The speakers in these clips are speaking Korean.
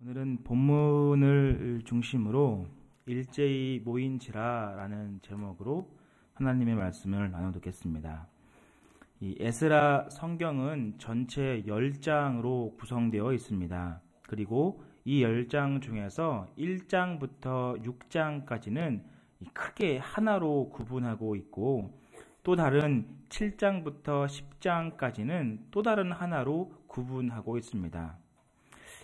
오늘은 본문을 중심으로 일제히 모인지라라는 제목으로 하나님의 말씀을 나눠 듣겠습니다. 이 에스라 성경은 전체 10장으로 구성되어 있습니다. 그리고 이 10장 중에서 1장부터 6장까지는 크게 하나로 구분하고 있고, 또 다른 7장부터 10장까지는 또 다른 하나로 구분하고 있습니다.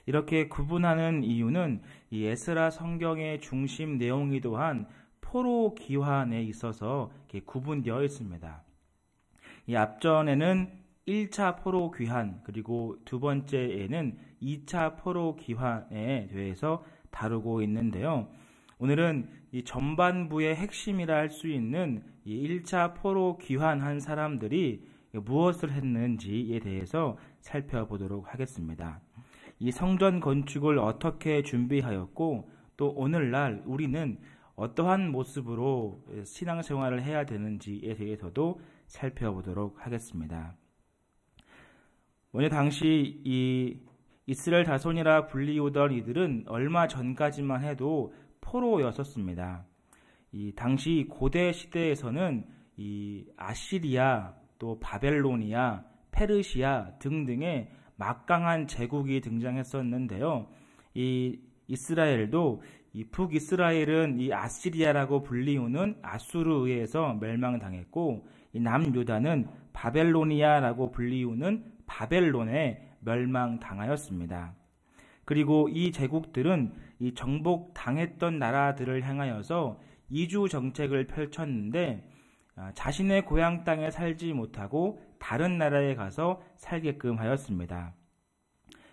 이렇게 구분하는 이유는 이 에스라 성경의 중심 내용이 또한 포로 귀환에 있어서 이렇게 구분되어 있습니다. 이 앞전에는 1차 포로 귀환, 그리고 두 번째에는 2차 포로 귀환에 대해서 다루고 있는데요. 오늘은 이 전반부의 핵심이라 할 수 있는 이 1차 포로 귀환한 사람들이 무엇을 했는지에 대해서 살펴보도록 하겠습니다. 이 성전 건축을 어떻게 준비하였고, 또 오늘날 우리는 어떠한 모습으로 신앙생활을 해야 되는지에 대해서도 살펴보도록 하겠습니다. 먼저 당시 이 이스라엘 자손이라 불리우던 이들은 얼마 전까지만 해도 포로였었습니다. 이 당시 고대 시대에서는 이 아시리아, 또 바벨로니아, 페르시아 등등의 막강한 제국이 등장했었는데요. 이 이스라엘도 이 북이스라엘은 이 아시리아라고 불리우는 아수르에 의해서 멸망당했고, 이 남유다는 바벨로니아라고 불리우는 바벨론에 멸망당하였습니다. 그리고 이 제국들은 이 정복당했던 나라들을 향하여서 이주 정책을 펼쳤는데, 자신의 고향 땅에 살지 못하고 다른 나라에 가서 살게끔 하였습니다.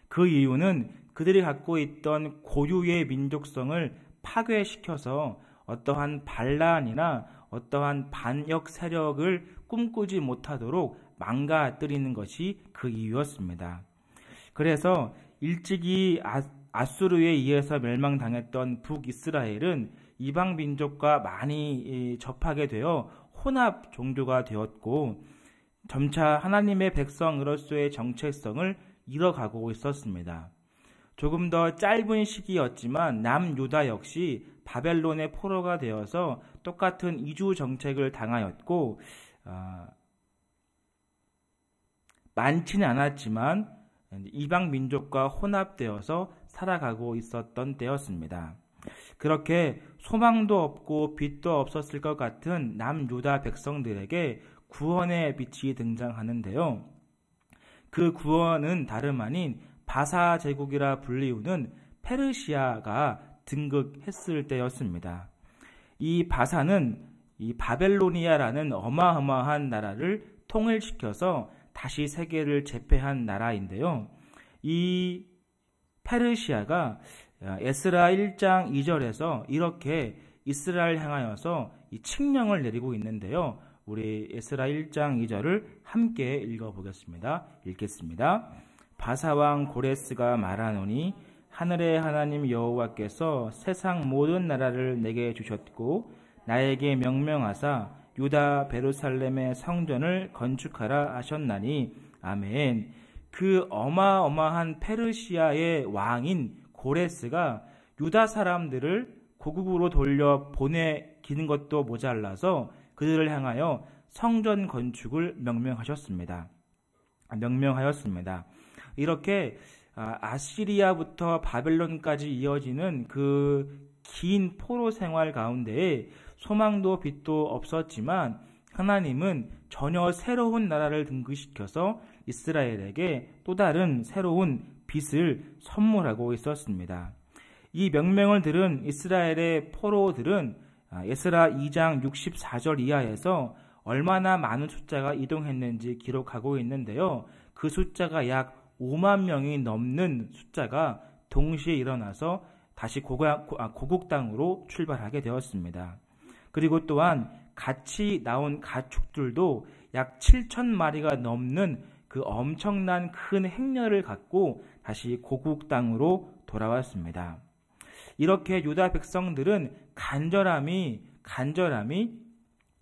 그 이유는 그들이 갖고 있던 고유의 민족성을 파괴시켜서 어떠한 반란이나 어떠한 반역 세력을 꿈꾸지 못하도록 망가뜨리는 것이 그 이유였습니다. 그래서 일찍이 아수르에 의해서 멸망당했던 북이스라엘은 이방 민족과 많이 접하게 되어 혼합 종교가 되었고, 점차 하나님의 백성으로서의 정체성을 잃어가고 있었습니다. 조금 더 짧은 시기였지만 남유다 역시 바벨론의 포로가 되어서 똑같은 이주 정책을 당하였고, 많지는 않았지만 이방 민족과 혼합되어서 살아가고 있었던 때였습니다. 그렇게 소망도 없고 빛도 없었을 것 같은 남유다 백성들에게 구원의 빛이 등장하는데요. 그 구원은 다름 아닌 바사 제국이라 불리우는 페르시아가 등극했을 때였습니다. 이 바사는 이 바벨로니아라는 어마어마한 나라를 통일시켜서 다시 세계를 제패한 나라인데요. 이 페르시아가 에스라 1장 2절에서 이렇게 이스라엘 향하여서 이 칙령을 내리고 있는데요. 우리 에스라 1장 2절을 함께 읽어보겠습니다. 읽겠습니다. 바사왕 고레스가 말하노니 하늘의 하나님 여호와께서 세상 모든 나라를 내게 주셨고 나에게 명명하사 유다 베루살렘의 성전을 건축하라 하셨나니 아멘. 그 어마어마한 페르시아의 왕인 고레스가 유다 사람들을 고국으로 돌려 보내기는 것도 모자라서 그들을 향하여 성전 건축을 명명하였습니다. 이렇게 아시리아부터 바벨론까지 이어지는 그 긴 포로 생활 가운데에 소망도 빛도 없었지만 하나님은 전혀 새로운 나라를 등극시켜서 이스라엘에게 또 다른 새로운 빛을 선물하고 있었습니다. 이 명명을 들은 이스라엘의 포로들은 에스라 2장 64절 이하에서 얼마나 많은 숫자가 이동했는지 기록하고 있는데요. 그 숫자가 약 5만 명이 넘는 숫자가 동시에 일어나서 다시 고국 땅으로 출발하게 되었습니다. 그리고 또한 같이 나온 가축들도 약 7천 마리가 넘는 그 엄청난 큰 행렬을 갖고 다시 고국 땅으로 돌아왔습니다. 이렇게 유다 백성들은 간절함이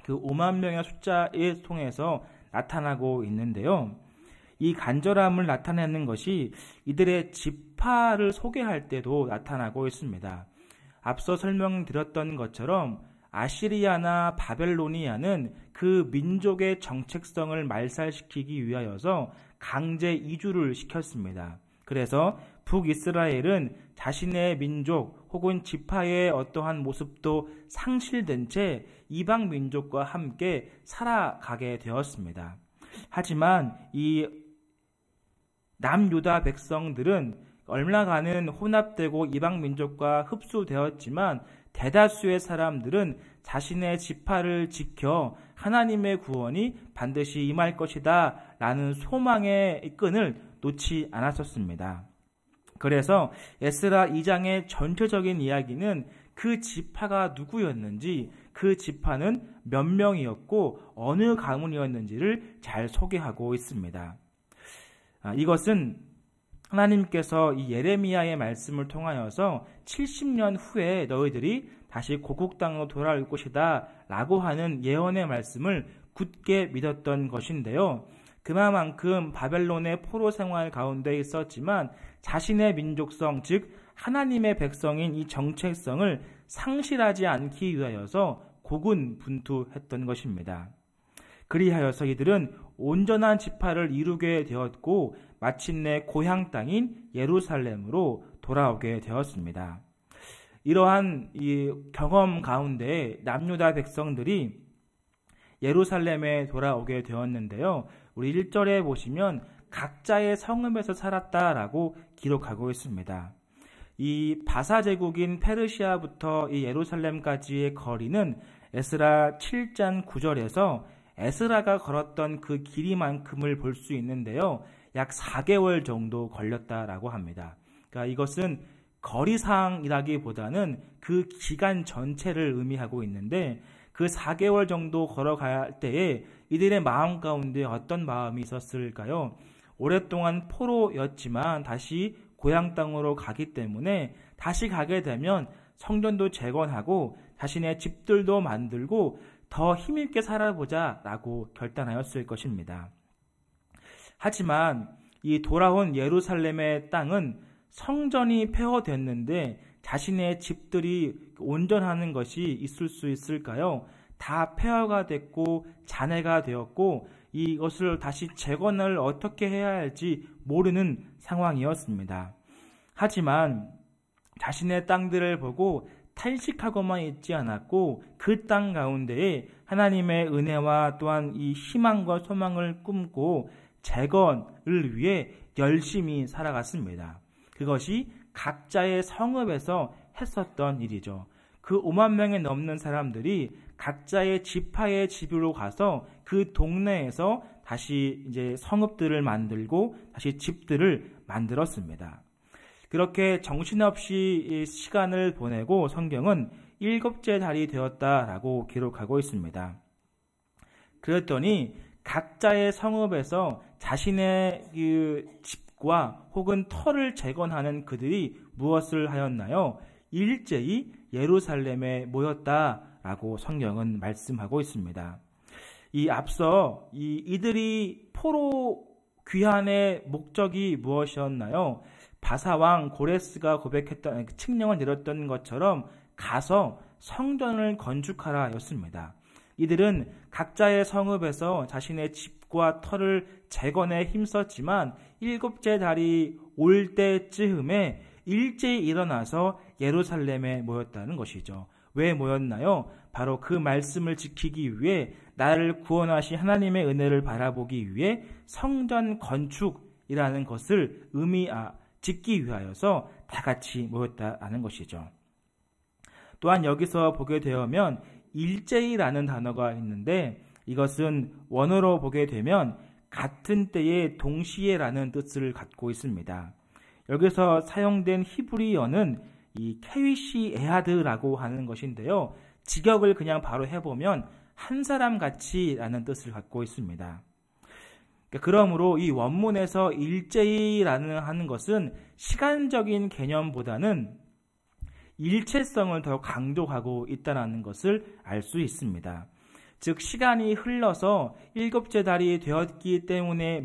그 5만 명의 숫자에 통해서 나타나고 있는데요. 이 간절함을 나타내는 것이 이들의 지파를 소개할 때도 나타나고 있습니다. 앞서 설명드렸던 것처럼 아시리아나 바벨로니아는 그 민족의 정체성을 말살시키기 위하여서 강제 이주를 시켰습니다. 그래서 북이스라엘은 자신의 민족 혹은 지파의 어떠한 모습도 상실된 채 이방 민족과 함께 살아가게 되었습니다. 하지만 이 남유다 백성들은 얼마간은 혼합되고 이방 민족과 흡수되었지만 대다수의 사람들은 자신의 지파를 지켜 하나님의 구원이 반드시 임할 것이다 라는 소망의 끈을 놓지 않았었습니다. 그래서 에스라 2장의 전체적인 이야기는 그 지파가 누구였는지, 그 지파는 몇 명이었고 어느 가문이었는지를 잘 소개하고 있습니다. 이것은 하나님께서 이 예레미야의 말씀을 통하여서 70년 후에 너희들이 다시 고국 땅으로 돌아올 것이다 라고 하는 예언의 말씀을 굳게 믿었던 것인데요. 그만큼 바벨론의 포로 생활 가운데 있었지만 자신의 민족성, 즉 하나님의 백성인 이 정체성을 상실하지 않기 위하여서 고군분투했던 것입니다. 그리하여서 이들은 온전한 지파를 이루게 되었고 마침내 고향 땅인 예루살렘으로 돌아오게 되었습니다. 이러한 이 경험 가운데 남유다 백성들이 예루살렘에 돌아오게 되었는데요. 우리 1절에 보시면 각자의 성읍에서 살았다라고 기록하고 있습니다. 이 바사 제국인 페르시아부터 이 예루살렘까지의 거리는 에스라 7장 9절에서 에스라가 걸었던 그 길이만큼을 볼 수 있는데요. 약 4개월 정도 걸렸다라고 합니다. 그러니까 이것은 거리상이라기보다는 그 기간 전체를 의미하고 있는데 그 4개월 정도 걸어갈 때에 이들의 마음 가운데 어떤 마음이 있었을까요? 오랫동안 포로였지만 다시 고향 땅으로 가기 때문에 다시 가게 되면 성전도 재건하고 자신의 집들도 만들고 더 힘있게 살아보자 라고 결단하였을 것입니다. 하지만 이 돌아온 예루살렘의 땅은 성전이 폐허됐는데 자신의 집들이 온전하는 것이 있을 수 있을까요? 다 폐허가 됐고 잔해가 되었고 이것을 다시 재건을 어떻게 해야 할지 모르는 상황이었습니다. 하지만 자신의 땅들을 보고 탄식하고만 있지 않았고 그 땅 가운데에 하나님의 은혜와 또한 이 희망과 소망을 꿈고 재건을 위해 열심히 살아갔습니다. 그것이 각자의 성읍에서 했었던 일이죠. 그 5만 명에 넘는 사람들이 각자의 지파의 집으로 가서 그 동네에서 다시 이제 성읍들을 만들고 다시 집들을 만들었습니다. 그렇게 정신없이 시간을 보내고 성경은 7째 달이 되었다라고 기록하고 있습니다. 그랬더니 각자의 성읍에서 자신의 그 집과 혹은 터를 재건하는 그들이 무엇을 하였나요? 일제히 예루살렘에 모였다라고 성경은 말씀하고 있습니다. 이 앞서 이들이 포로 귀환의 목적이 무엇이었나요? 바사왕 고레스가 고백했던 칙령을 내렸던 것처럼 가서 성전을 건축하라 였습니다. 이들은 각자의 성읍에서 자신의 집과 터를 재건에 힘썼지만 7째 달이 올 때쯤에 일제히 일어나서 예루살렘에 모였다는 것이죠. 왜 모였나요? 바로 그 말씀을 지키기 위해 나를 구원하신 하나님의 은혜를 바라보기 위해 성전 건축이라는 것을 짓기 위하여서 다 같이 모였다는 것이죠. 또한 여기서 보게 되면 일제히라는 단어가 있는데 이것은 원어로 보게 되면 같은 때에 동시에라는 뜻을 갖고 있습니다. 여기서 사용된 히브리어는 이 케위시 에하드라고 하는 것인데요. 직역을 그냥 바로 해보면 한 사람 같이라는 뜻을 갖고 있습니다. 그러므로 이 원문에서 일제히라는 하는 것은 시간적인 개념보다는 일체성을 더 강조하고 있다는 것을 알 수 있습니다. 즉 시간이 흘러서 일곱째 달이 되었기 때문에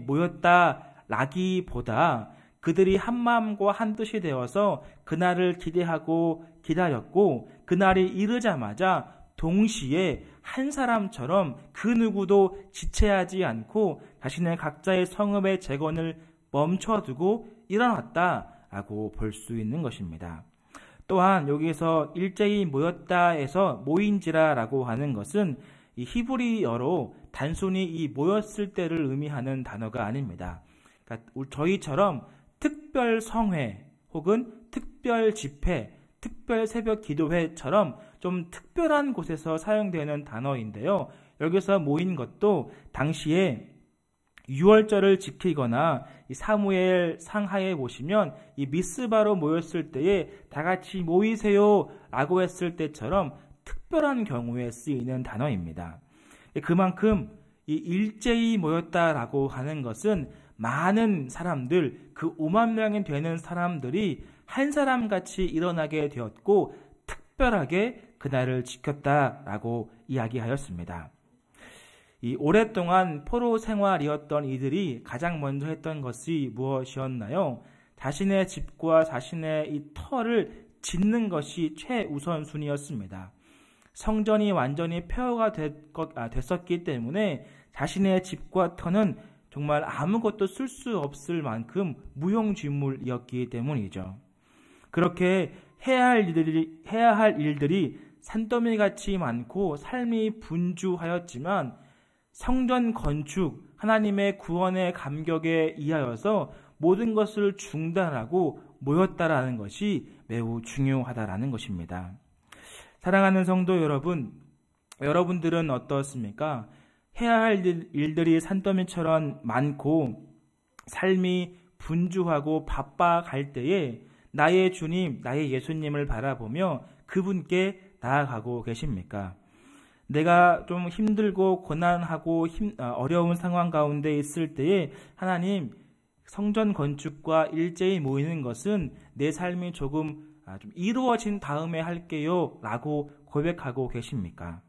모였다라기보다 그들이 한마음과 한뜻이 되어서 그날을 기대하고 기다렸고 그날이 이르자마자 동시에 한 사람처럼 그 누구도 지체하지 않고 자신의 각자의 성읍의 재건을 멈춰두고 일어났다라고 볼 수 있는 것입니다. 또한 여기서 일제히 모였다에서 모인지라라고 하는 것은 이 히브리어로 단순히 이 모였을 때를 의미하는 단어가 아닙니다. 그러니까 저희처럼 특별 성회 혹은 특별 집회, 특별 새벽 기도회처럼 좀 특별한 곳에서 사용되는 단어인데요. 여기서 모인 것도 당시에 유월절을 지키거나 이 사무엘 상하에 보시면 이 미스바로 모였을 때에 다 같이 모이세요 라고 했을 때처럼 특별한 경우에 쓰이는 단어입니다. 그만큼 이 일제히 모였다라고 하는 것은 많은 사람들, 그 5만 명이 되는 사람들이 한 사람같이 일어나게 되었고 특별하게 그날을 지켰다라고 이야기하였습니다. 이 오랫동안 포로 생활이었던 이들이 가장 먼저 했던 것이 무엇이었나요? 자신의 집과 자신의 이 터를 짓는 것이 최우선순위였습니다. 성전이 완전히 폐허가 됐었기 때문에 자신의 집과 터는 정말 아무것도 쓸 수 없을 만큼 무용지물이었기 때문이죠. 그렇게 해야 할 일들이 산더미같이 많고 삶이 분주하였지만 성전 건축, 하나님의 구원의 감격에 의하여서 모든 것을 중단하고 모였다라는 것이 매우 중요하다라는 것입니다. 사랑하는 성도 여러분, 여러분들은 어떻습니까? 해야 할 일들이 산더미처럼 많고 삶이 분주하고 바빠갈 때에 나의 주님, 나의 예수님을 바라보며 그분께 나아가고 계십니까? 내가 좀 힘들고 고난하고 어려운 상황 가운데 있을 때에 하나님, 성전 건축과 일제히 모이는 것은 내 삶이 조금 좀 이루어진 다음에 할게요 라고 고백하고 계십니까?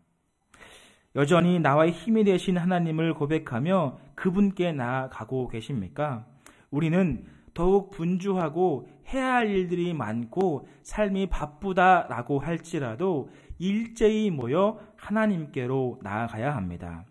여전히 나의 힘이 되신 하나님을 고백하며 그분께 나아가고 계십니까? 우리는 더욱 분주하고 해야 할 일들이 많고 삶이 바쁘다라고 할지라도 일제히 모여 하나님께로 나아가야 합니다.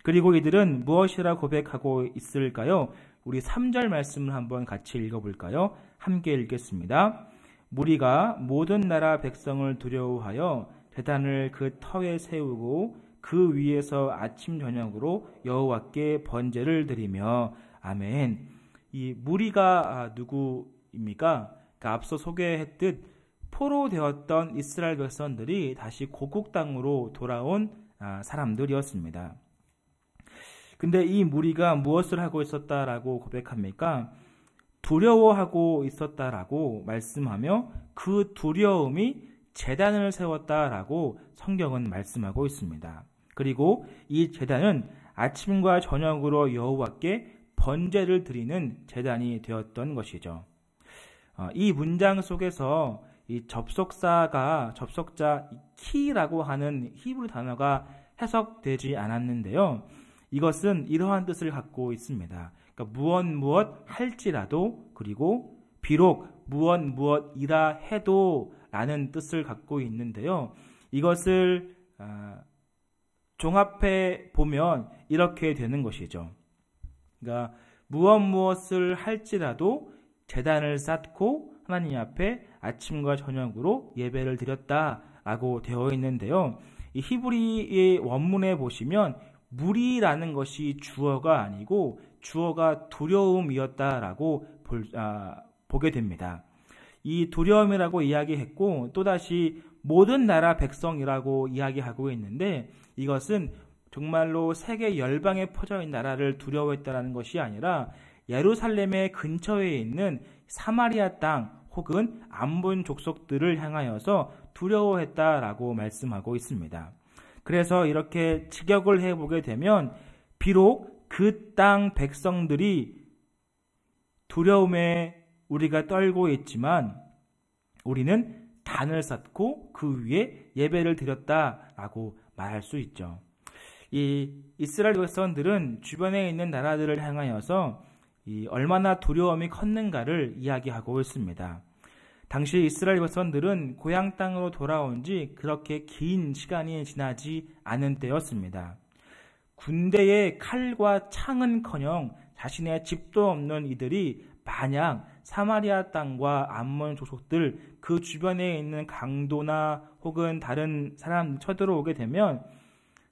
그리고 이들은 무엇이라 고백하고 있을까요? 우리 3절 말씀을 한번 같이 읽어볼까요? 함께 읽겠습니다. 무리가 모든 나라 백성을 두려워하여 제단을 그 터에 세우고 그 위에서 아침 저녁으로 여호와께 번제를 드리며 아멘. 이 무리가 누구입니까? 그러니까 앞서 소개했듯 포로되었던 이스라엘 백성들이 다시 고국 땅으로 돌아온 사람들이었습니다. 근데 이 무리가 무엇을 하고 있었다라고 고백합니까? 두려워하고 있었다라고 말씀하며 그 두려움이 제단을 세웠다라고 성경은 말씀하고 있습니다. 그리고 이 제단은 아침과 저녁으로 여호와께 번제를 드리는 제단이 되었던 것이죠. 이 문장 속에서 이 접속자 키라고 하는 히브리 단어가 해석되지 않았는데요. 이것은 이러한 뜻을 갖고 있습니다. 그러니까 무엇 할지라도 그리고 비록 무엇이라 해도 라는 뜻을 갖고 있는데요. 이것을 종합해 보면 이렇게 되는 것이죠. 그러니까 무엇을 할지라도 제단을 쌓고 하나님 앞에 아침과 저녁으로 예배를 드렸다라고 되어 있는데요. 이 히브리의 원문에 보시면 무리라는 것이 주어가 아니고 주어가 두려움이었다라고 보게 됩니다. 이 두려움이라고 이야기했고 또다시 모든 나라 백성이라고 이야기하고 있는데 이것은 정말로 세계 열방에 퍼져 있는 나라를 두려워했다는 것이 아니라 예루살렘의 근처에 있는 사마리아 땅 혹은 암몬 족속들을 향하여서 두려워했다라고 말씀하고 있습니다. 그래서 이렇게 직역을 해보게 되면 비록 그 땅 백성들이 두려움에 우리가 떨고 있지만 우리는 단을 쌓고 그 위에 예배를 드렸다라고 말할 수 있죠. 이 이스라엘 백성들은 주변에 있는 나라들을 향하여서 얼마나 두려움이 컸는가를 이야기하고 있습니다. 당시 이스라엘 백성들은 고향 땅으로 돌아온 지 그렇게 긴 시간이 지나지 않은 때였습니다. 군대의 칼과 창은커녕 자신의 집도 없는 이들이 만약 사마리아 땅과 암몬 족속들 그 주변에 있는 강도나 혹은 다른 사람 쳐들어오게 되면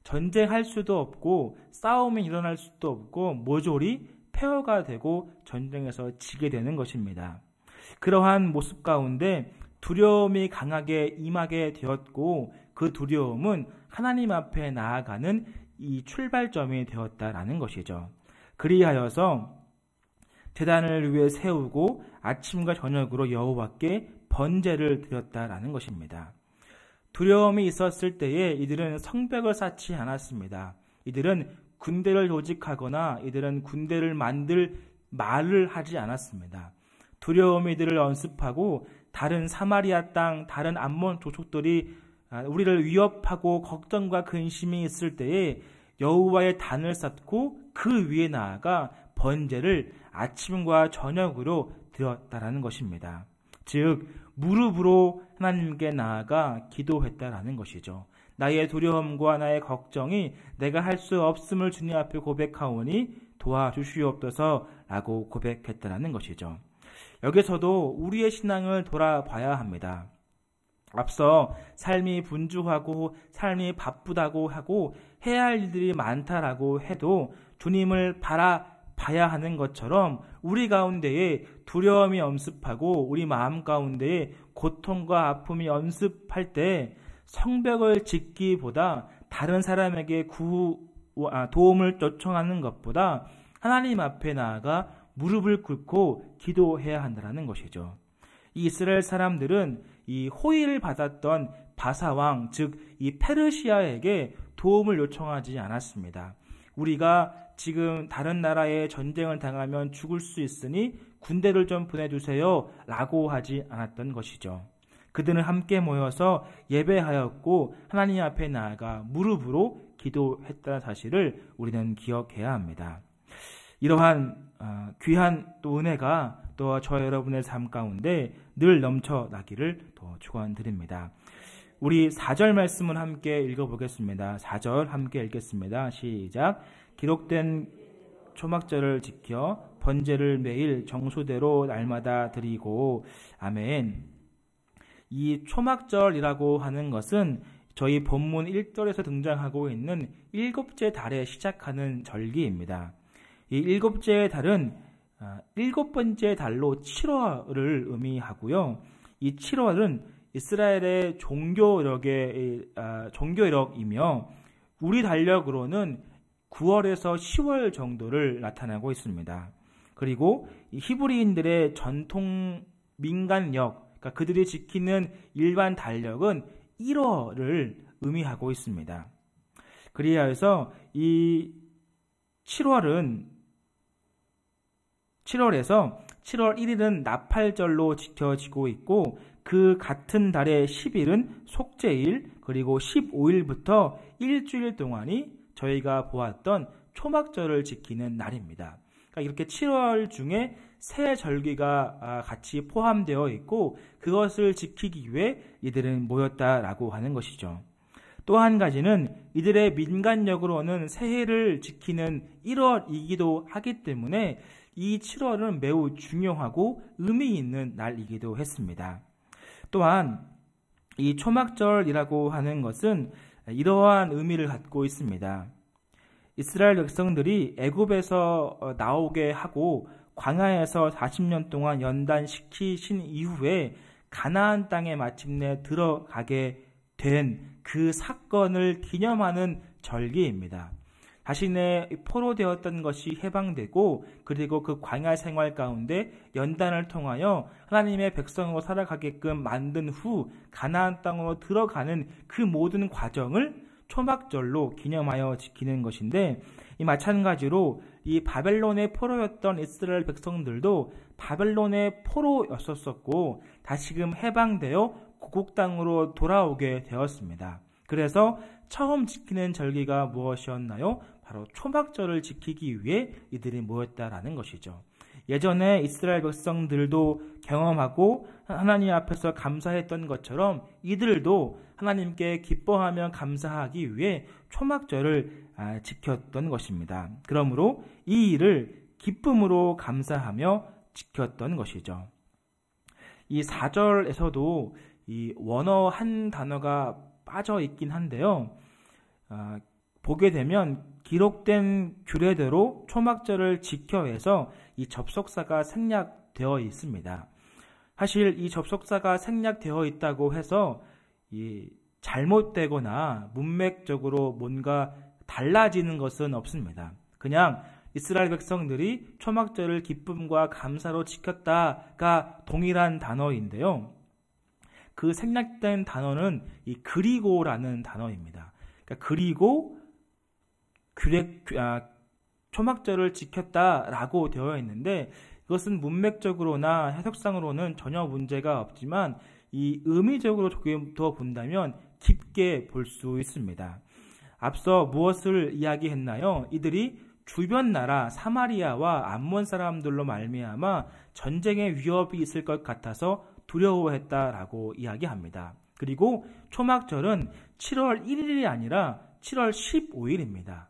전쟁할 수도 없고 싸움이 일어날 수도 없고 모조리 폐허가 되고 전쟁에서 지게 되는 것입니다. 그러한 모습 가운데 두려움이 강하게 임하게 되었고 그 두려움은 하나님 앞에 나아가는 이 출발점이 되었다라는 것이죠. 그리하여서 제단을 위해 세우고 아침과 저녁으로 여호와께 번제를 드렸다라는 것입니다. 두려움이 있었을 때에 이들은 성벽을 쌓지 않았습니다. 이들은 군대를 조직하거나 이들은 군대를 만들 말을 하지 않았습니다. 두려움이 이들을 연습하고 다른 사마리아 땅, 다른 암몬 족속들이 우리를 위협하고 걱정과 근심이 있을 때에 여호와의 단을 쌓고 그 위에 나아가 번제를 아침과 저녁으로 드렸다라는 것입니다. 즉 무릎으로 하나님께 나아가 기도했다라는 것이죠. 나의 두려움과 나의 걱정이 내가 할 수 없음을 주님 앞에 고백하오니 도와주시옵소서라고 고백했다라는 것이죠. 여기서도 우리의 신앙을 돌아봐야 합니다. 앞서 삶이 분주하고 삶이 바쁘다고 하고 해야 할 일들이 많다라고 해도 주님을 바라봐야 하는 것처럼 우리 가운데에 두려움이 엄습하고 우리 마음 가운데에 고통과 아픔이 엄습할 때 성벽을 짓기보다 다른 사람에게 도움을 요청하는 것보다 하나님 앞에 나아가 무릎을 꿇고 기도해야 한다는 것이죠. 이 이스라엘 사람들은 이 호의를 받았던 바사왕, 즉 이 페르시아에게 도움을 요청하지 않았습니다. 우리가 지금 다른 나라에 전쟁을 당하면 죽을 수 있으니 군대를 좀 보내주세요 라고 하지 않았던 것이죠. 그들은 함께 모여서 예배하였고 하나님 앞에 나아가 무릎으로 기도했다는 사실을 우리는 기억해야 합니다. 이러한 귀한 또 은혜가 또 저 여러분의 삶 가운데 늘 넘쳐나기를 또 축원드립니다. 우리 4절 말씀을 함께 읽어보겠습니다. 4절 함께 읽겠습니다. 시작. 기록된 초막절을 지켜 번제를 매일 정수대로 날마다 드리고. 아멘. 이 초막절이라고 하는 것은 저희 본문 1절에서 등장하고 있는 일곱째 달에 시작하는 절기입니다. 이 일곱째 달은 일곱 번째 달로 7월을 의미하고요. 이 7월은 이스라엘의 종교력이며 우리 달력으로는 9월에서 10월 정도를 나타나고 있습니다. 그리고 이 히브리인들의 전통 민간력, 그러니까 그들이 지키는 일반 달력은 1월을 의미하고 있습니다. 그리하여서 이 7월에서 7월 1일은 나팔절로 지켜지고 있고 그 같은 달의 10일은 속죄일, 그리고 15일부터 일주일 동안이 저희가 보았던 초막절을 지키는 날입니다. 그러니까 이렇게 7월 중에 세 절기가 같이 포함되어 있고 그것을 지키기 위해 이들은 모였다라고 하는 것이죠. 또 한 가지는 이들의 민간력으로는 새해를 지키는 1월이기도 하기 때문에 이 7월은 매우 중요하고 의미 있는 날이기도 했습니다. 또한 이 초막절이라고 하는 것은 이러한 의미를 갖고 있습니다. 이스라엘 백성들이 애굽에서 나오게 하고 광야에서 40년 동안 연단시키신 이후에 가나안 땅에 마침내 들어가게 된 그 사건을 기념하는 절기입니다. 자신의 포로되었던 것이 해방되고 그리고 그 광야 생활 가운데 연단을 통하여 하나님의 백성으로 살아가게끔 만든 후 가나안 땅으로 들어가는 그 모든 과정을 초막절로 기념하여 지키는 것인데, 이 마찬가지로 이 바벨론의 포로였던 이스라엘 백성들도 바벨론의 포로였었고 다시금 해방되어 고국 땅으로 돌아오게 되었습니다. 그래서 처음 지키는 절기가 무엇이었나요? 바로 초막절을 지키기 위해 이들이 모였다라는 것이죠. 예전에 이스라엘 백성들도 경험하고 하나님 앞에서 감사했던 것처럼 이들도 하나님께 기뻐하며 감사하기 위해 초막절을 지켰던 것입니다. 그러므로 이 일을 기쁨으로 감사하며 지켰던 것이죠. 이 4절에서도 이 원어 한 단어가 빠져 있긴 한데요. 보게 되면 기록된 규례대로 초막절을 지켜 해서 이 접속사가 생략되어 있습니다. 사실 이 접속사가 생략되어 있다고 해서 이 잘못되거나 문맥적으로 뭔가 달라지는 것은 없습니다. 그냥 이스라엘 백성들이 초막절을 기쁨과 감사로 지켰다가 동일한 단어인데요. 그 생략된 단어는 이 그리고라는 단어입니다. 그러니까 그리고 초막절을 지켰다라고 되어 있는데 이것은 문맥적으로나 해석상으로는 전혀 문제가 없지만 이 의미적으로 조금 더 본다면 깊게 볼 수 있습니다. 앞서 무엇을 이야기했나요? 이들이 주변 나라 사마리아와 암몬 사람들로 말미암아 전쟁의 위협이 있을 것 같아서 두려워했다라고 이야기합니다. 그리고 초막절은 7월 1일이 아니라 7월 15일입니다.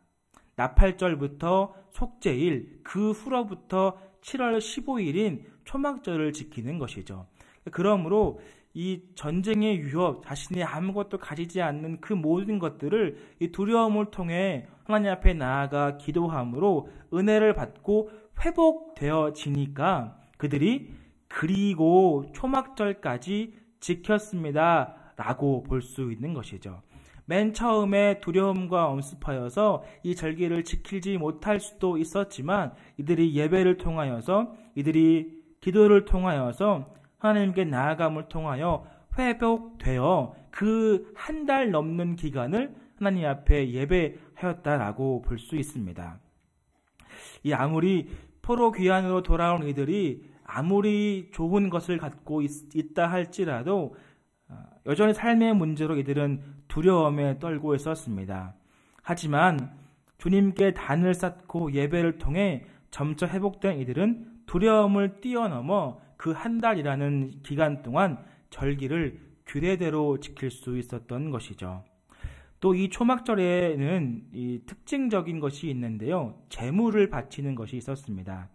나팔절부터 속죄일, 그 후로부터 7월 15일인 초막절을 지키는 것이죠. 그러므로 이 전쟁의 위협, 자신이 아무것도 가지지 않는 그 모든 것들을 이 두려움을 통해 하나님 앞에 나아가 기도함으로 은혜를 받고 회복되어지니까 그들이 그리고 초막절까지 지켰습니다 라고 볼 수 있는 것이죠. 맨 처음에 두려움과 엄습하여서 이 절기를 지키지 못할 수도 있었지만 이들이 예배를 통하여서 이들이 기도를 통하여서 하나님께 나아감을 통하여 회복되어 그 한 달 넘는 기간을 하나님 앞에 예배하였다라고 볼 수 있습니다. 이 아무리 포로 귀환으로 돌아온 이들이 아무리 좋은 것을 갖고 있다 할지라도 여전히 삶의 문제로 이들은 두려움에 떨고 있었습니다. 하지만 주님께 단을 쌓고 예배를 통해 점차 회복된 이들은 두려움을 뛰어넘어 그 한 달이라는 기간 동안 절기를 규례대로 지킬 수 있었던 것이죠. 또 이 초막절에는 이 특징적인 것이 있는데요. 제물을 바치는 것이 있었습니다.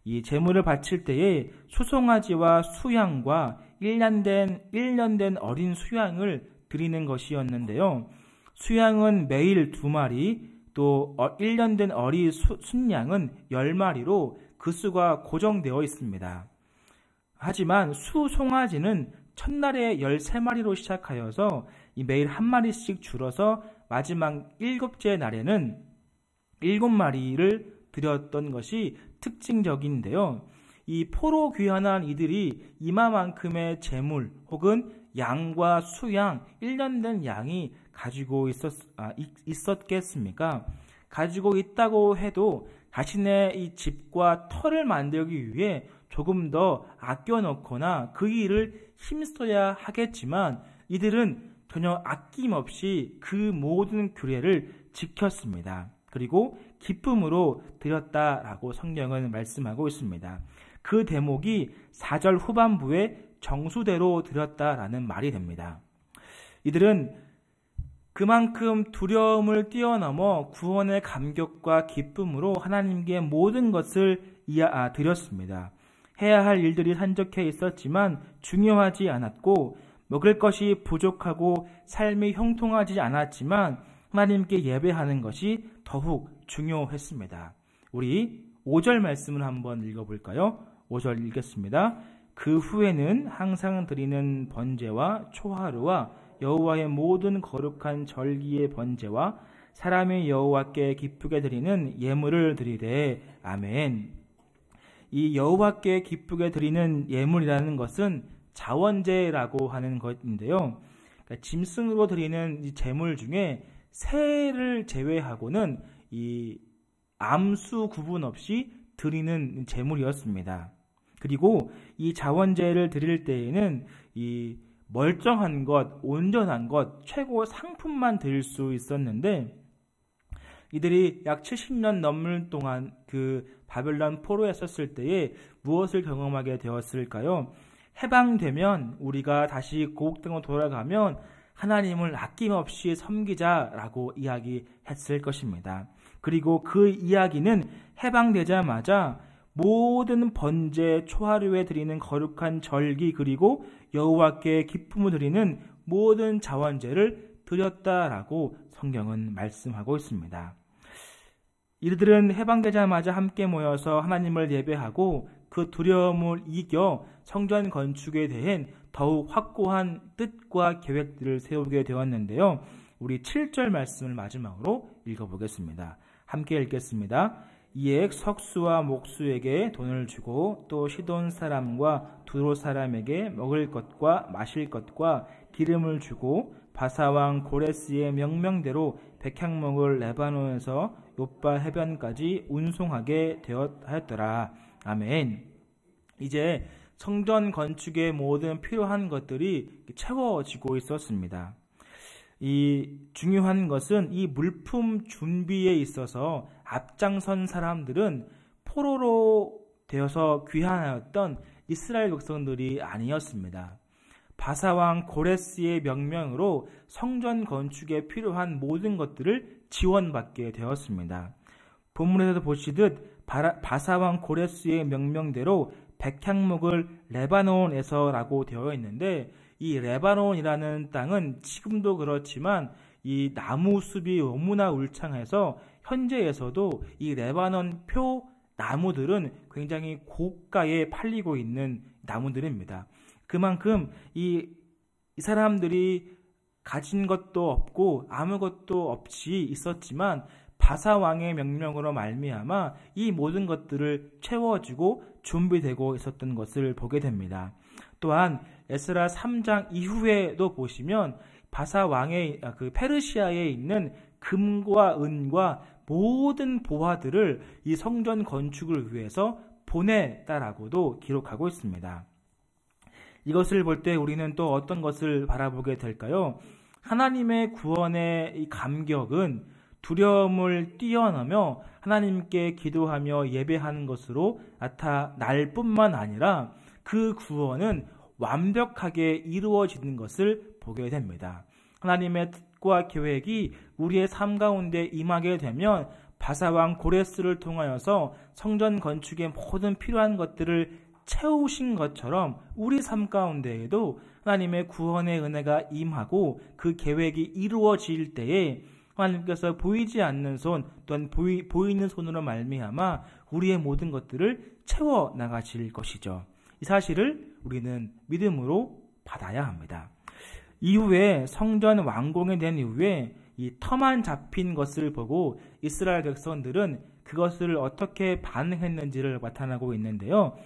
이 제물을 바칠 때에 수송아지와 수양과 1년 된 어린 수양을 드리는 것이었는데요. 수양은 매일 2마리, 또 1년 된 어린 순양은 10마리로 그 수가 고정되어 있습니다. 하지만 수송아지는 첫날에 13마리로 시작하여서 매일 1마리씩 줄어서 마지막 7째 날에는 7마리를 드렸던 것이 특징적인데요. 이 포로 귀환한 이들이 이마만큼의 재물 혹은 양과 수양, 1년 된 양이 가지고 있었겠습니까? 가지고 있다고 해도 자신의 이 집과 터를 만들기 위해 조금 더 아껴놓거나 그 일을 힘써야 하겠지만 이들은 전혀 아낌없이 그 모든 규례를 지켰습니다. 그리고 기쁨으로 드렸다라고 성경은 말씀하고 있습니다. 그 대목이 4절 후반부에 정수대로 드렸다라는 말이 됩니다. 이들은 그만큼 두려움을 뛰어넘어 구원의 감격과 기쁨으로 하나님께 모든 것을 드렸습니다. 해야 할 일들이 산적해 있었지만 중요하지 않았고 먹을 것이 부족하고 삶이 형통하지 않았지만 하나님께 예배하는 것이 더욱 중요했습니다. 우리 5절 말씀을 한번 읽어볼까요? 5절 읽겠습니다. 그 후에는 항상 드리는 번제와 초하루와 여호와의 모든 거룩한 절기의 번제와 사람의 여호와께 기쁘게 드리는 예물을 드리되 아멘. 이 여호와께 기쁘게 드리는 예물이라는 것은 자원제라고 하는 것인데요. 그러니까 짐승으로 드리는 이 제물 중에 새를 제외하고는 이 암수 구분 없이 드리는 제물이었습니다. 그리고 이 자원제를 드릴 때에는 이 멀쩡한 것, 온전한 것, 최고 상품만 드릴 수 있었는데 이들이 약 70년 넘는 동안 그 바벨론 포로에 썼을 때에 무엇을 경험하게 되었을까요? 해방되면 우리가 다시 고국 땅으로 돌아가면 하나님을 아낌없이 섬기자라고 이야기했을 것입니다. 그리고 그 이야기는 해방되자마자 모든 번제, 초하루에 드리는 거룩한 절기 그리고 여호와께 기쁨을 드리는 모든 자원제를 드렸다라고 성경은 말씀하고 있습니다. 이들은 해방되자마자 함께 모여서 하나님을 예배하고 그 두려움을 이겨 성전 건축에 대한 더욱 확고한 뜻과 계획들을 세우게 되었는데요. 우리 7절 말씀을 마지막으로 읽어보겠습니다. 함께 읽겠습니다. 이에 석수와 목수에게 돈을 주고 또 시돈 사람과 두로 사람에게 먹을 것과 마실 것과 기름을 주고 바사왕 고레스의 명령대로 백향목을 레바논에서 욥바 해변까지 운송하게 되었더라. 아멘. 이제 성전 건축의 모든 필요한 것들이 채워지고 있었습니다. 이 중요한 것은 이 물품 준비에 있어서 앞장선 사람들은 포로로 되어서 귀환하였던 이스라엘 백성들이 아니었습니다. 바사왕 고레스의 명령으로 성전 건축에 필요한 모든 것들을 지원받게 되었습니다. 본문에서도 보시듯 바사왕 고레스의 명령대로 백향목을 레바논에서라고 되어 있는데 이 레바논이라는 땅은 지금도 그렇지만 이 나무 숲이 너무나 울창해서 현재에서도 이 레바논 표 나무들은 굉장히 고가에 팔리고 있는 나무들입니다. 그만큼 이 사람들이 가진 것도 없고 아무것도 없이 있었지만 바사왕의 명령으로 말미암아 이 모든 것들을 채워주고 준비되고 있었던 것을 보게 됩니다. 또한 에스라 3장 이후에도 보시면 바사왕의 그 페르시아에 있는 금과 은과 모든 보화들을 이 성전 건축을 위해서 보냈다라고도 기록하고 있습니다. 이것을 볼 때 우리는 또 어떤 것을 바라보게 될까요? 하나님의 구원의 이 감격은 두려움을 뛰어넘어 하나님께 기도하며 예배하는 것으로 나타날 뿐만 아니라 그 구원은 완벽하게 이루어지는 것을 보게 됩니다. 하나님의 뜻과 계획이 우리의 삶 가운데 임하게 되면 바사왕 고레스를 통하여서 성전 건축의 모든 필요한 것들을 채우신 것처럼 우리 삶 가운데에도 하나님의 구원의 은혜가 임하고 그 계획이 이루어질 때에 하나님께서 보이지 않는 손 또한 보이는 손으로 말미암아 우리의 모든 것들을 채워 나가실 것이죠. 이 사실을 우리는 믿음으로 받아야 합니다. 이후에 성전 완공이 된 이후에 이 터만 잡힌 것을 보고 이스라엘 백성들은 그것을 어떻게 반응했는지를 나타나고 있는데요.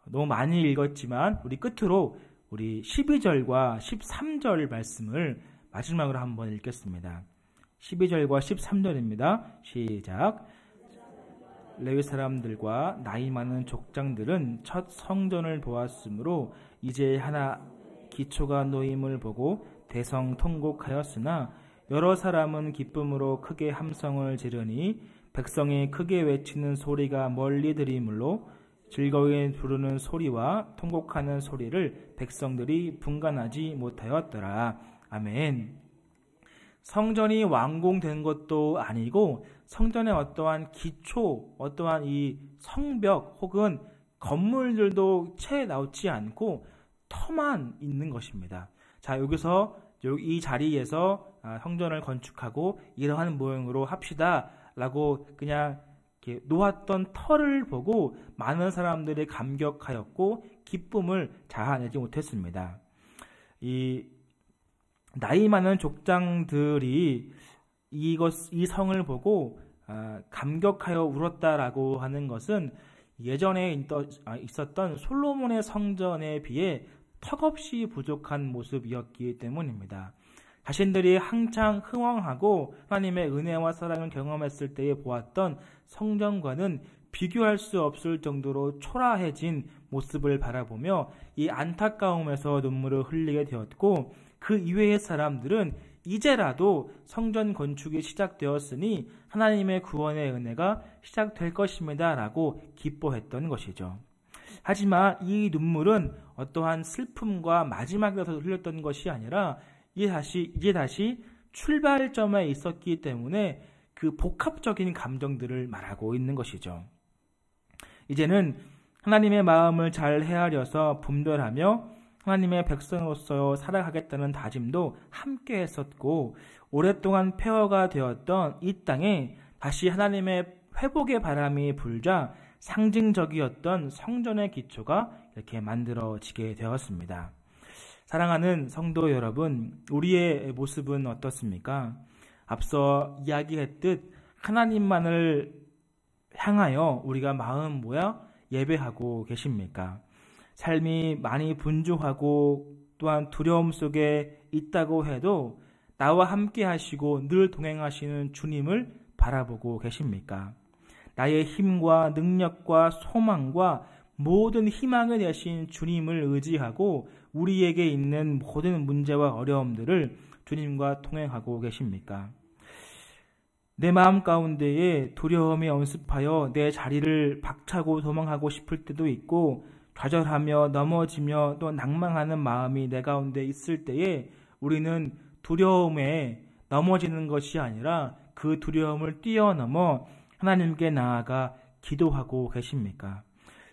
너무 많이 읽었지만 우리 끝으로 우리 12절과 13절 말씀을 마지막으로 한번 읽겠습니다. 12절과 13절입니다. 시작. 레위 사람들과 나이 많은 족장들은 첫 성전을 보았으므로 이제 하나 기초가 놓임을 보고 대성통곡하였으나 여러 사람은 기쁨으로 크게 함성을 지르니 백성이 크게 외치는 소리가 멀리 들이물로 즐거이 부르는 소리와 통곡하는 소리를 백성들이 분간하지 못하였더라. 아멘. 성전이 완공된 것도 아니고 성전의 어떠한 기초, 어떠한 이 성벽 혹은 건물들도 채 나오지 않고 터만 있는 것입니다. 자, 여기서 이 자리에서 성전을 건축하고 이러한 모형으로 합시다 라고 그냥 이렇게 놓았던 터를 보고 많은 사람들이 감격하였고 기쁨을 자아내지 못했습니다. 이 나이 많은 족장들이 이 성을 보고 감격하여 울었다라고 하는 것은 예전에 있었던 솔로몬의 성전에 비해 턱없이 부족한 모습이었기 때문입니다. 자신들이 한창 흥왕하고 하나님의 은혜와 사랑을 경험했을 때에 보았던 성전과는 비교할 수 없을 정도로 초라해진 모습을 바라보며 이 안타까움에서 눈물을 흘리게 되었고, 그 이외의 사람들은 이제라도 성전 건축이 시작되었으니 하나님의 구원의 은혜가 시작될 것입니다 라고 기뻐했던 것이죠. 하지만 이 눈물은 어떠한 슬픔과 마지막에서 흘렸던 것이 아니라 이제 다시 출발점에 있었기 때문에 그 복합적인 감정들을 말하고 있는 것이죠. 이제는 하나님의 마음을 잘 헤아려서 분별하며 하나님의 백성으로서 살아가겠다는 다짐도 함께 했었고, 오랫동안 폐허가 되었던 이 땅에 다시 하나님의 회복의 바람이 불자 상징적이었던 성전의 기초가 이렇게 만들어지게 되었습니다. 사랑하는 성도 여러분, 우리의 모습은 어떻습니까? 앞서 이야기했듯 하나님만을 향하여 우리가 마음 모여 예배하고 계십니까? 삶이 많이 분주하고 또한 두려움 속에 있다고 해도 나와 함께 하시고 늘 동행하시는 주님을 바라보고 계십니까? 나의 힘과 능력과 소망과 모든 희망을 내신 주님을 의지하고 우리에게 있는 모든 문제와 어려움들을 주님과 동행하고 계십니까? 내 마음 가운데에 두려움이 엄습하여 내 자리를 박차고 도망하고 싶을 때도 있고, 좌절하며 넘어지며 또 낭망하는 마음이 내 가운데 있을 때에 우리는 두려움에 넘어지는 것이 아니라 그 두려움을 뛰어넘어 하나님께 나아가 기도하고 계십니까?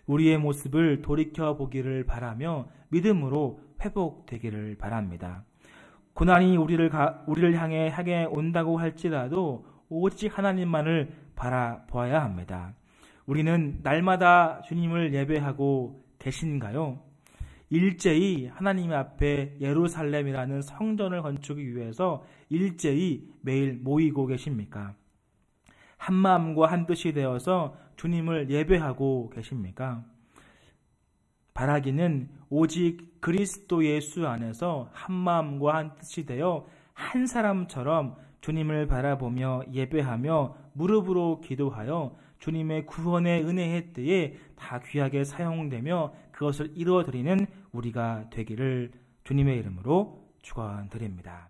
우리의 모습을 돌이켜 보기를 바라며 믿음으로 회복되기를 바랍니다. 고난이 우리를 향해 온다고 할지라도 오직 하나님만을 바라보아야 합니다. 우리는 날마다 주님을 예배하고 계신가요? 일제히 하나님 앞에 예루살렘이라는 성전을 건축하기 위해서 일제히 매일 모이고 계십니까? 한 마음과 한 뜻이 되어서 주님을 예배하고 계십니까? 바라기는 오직 그리스도 예수 안에서 한 마음과 한 뜻이 되어 한 사람처럼 주님을 바라보며 예배하며 무릎으로 기도하여 주님의 구원의 은혜의 때에 다 귀하게 사용되며 그것을 이루어드리는 우리가 되기를 주님의 이름으로 축원드립니다.